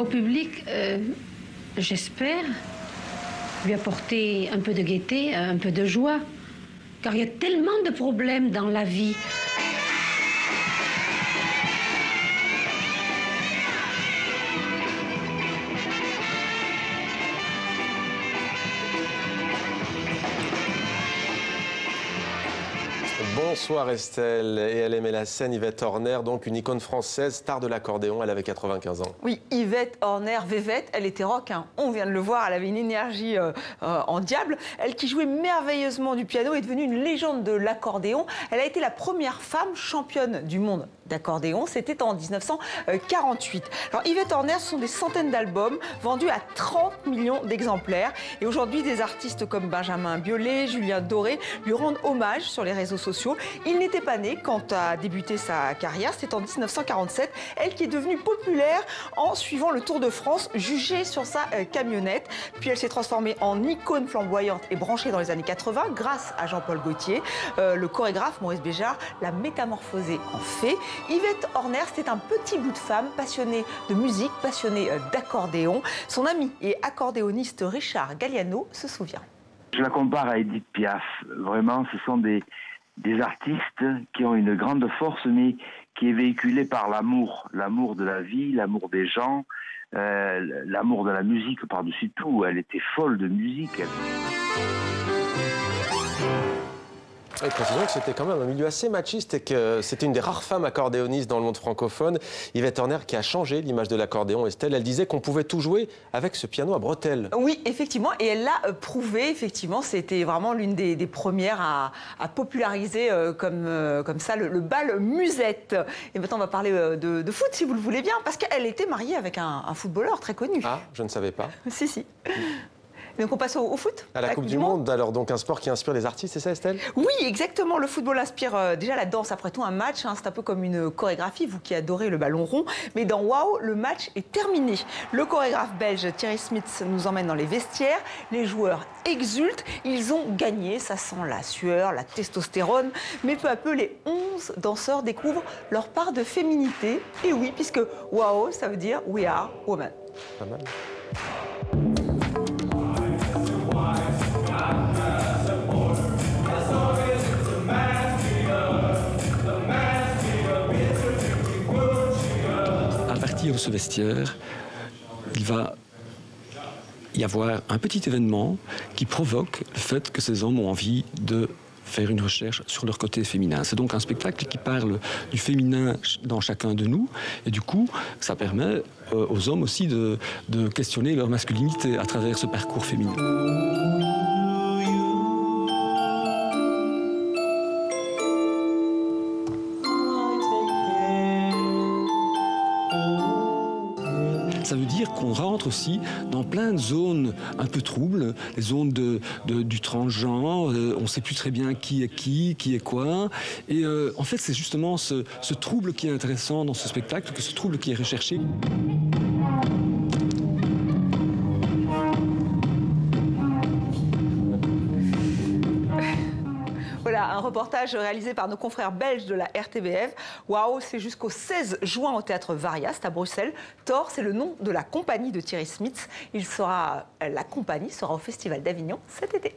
Au public, j'espère lui apporter un peu de gaieté, un peu de joie, car il y a tellement de problèmes dans la vie. Bonsoir Estelle, et elle aimait la scène. Yvette Horner, donc une icône française, star de l'accordéon, elle avait 95 ans. Oui, Yvette Horner, Vévette, elle était rock, hein. On vient de le voir, elle avait une énergie en diable. Elle qui jouait merveilleusement du piano est devenue une légende de l'accordéon. Elle a été la première femme championne du monde d'accordéon, c'était en 1948. Alors Yvette Horner, ce sont des centaines d'albums vendus à 30 millions d'exemplaires. Et aujourd'hui, des artistes comme Benjamin Biolay, Julien Doré lui rendent hommage sur les réseaux sociaux. Il n'était pas né quand a débuté sa carrière, c'est en 1947. Elle qui est devenue populaire en suivant le Tour de France, jugée sur sa camionnette. Puis elle s'est transformée en icône flamboyante et branchée dans les années 80 grâce à Jean-Paul Gaultier. Le chorégraphe Maurice Béjart l'a métamorphosée en fée. Yvette Horner, c'était un petit bout de femme passionnée de musique, passionnée d'accordéon. Son ami et accordéoniste Richard Galliano se souvient. Je la compare à Edith Piaf. Vraiment, ce sont des artistes qui ont une grande force, mais qui est véhiculée par l'amour. L'amour de la vie, l'amour des gens, l'amour de la musique par-dessus tout. Elle était folle de musique. Et précisons que c'était quand même un milieu assez machiste et que c'était une des rares femmes accordéonistes dans le monde francophone. Yvette Horner qui a changé l'image de l'accordéon. Estelle, elle disait qu'on pouvait tout jouer avec ce piano à bretelles. Oui, effectivement, et elle l'a prouvé, effectivement, c'était vraiment l'une des premières à populariser comme ça le bal musette. Et maintenant, on va parler de foot, si vous le voulez bien, parce qu'elle était mariée avec un footballeur très connu. Ah, je ne savais pas. Si, si. Donc on passe au foot. À la Coupe du Monde, alors donc un sport qui inspire les artistes, c'est ça Estelle? Oui, exactement. Le football inspire déjà la danse après tout un match. Hein, c'est un peu comme une chorégraphie, vous qui adorez le ballon rond. Mais dans Waouh, le match est terminé. Le chorégraphe belge Thierry Smits nous emmène dans les vestiaires. Les joueurs exultent. Ils ont gagné. Ça sent la sueur, la testostérone. Mais peu à peu, les 11 danseurs découvrent leur part de féminité. Et oui, puisque Waouh, ça veut dire We are women. Pas mal. À partir de ce vestiaire, il va y avoir un petit événement qui provoque le fait que ces hommes ont envie de faire une recherche sur leur côté féminin. C'est donc un spectacle qui parle du féminin dans chacun de nous et du coup, ça permet aux hommes aussi de questionner leur masculinité à travers ce parcours féminin. Ça veut dire qu'on rentre aussi dans plein de zones un peu troubles, les zones du transgenre, on ne sait plus très bien qui est quoi. Et en fait, c'est justement ce trouble qui est intéressant dans ce spectacle, ce trouble qui est recherché. Voilà, un reportage réalisé par nos confrères belges de la RTBF. Waouh, c'est jusqu'au 16 juin au Théâtre Varias, à Bruxelles. Thor, c'est le nom de la compagnie de Thierry Smits. La compagnie sera au Festival d'Avignon cet été.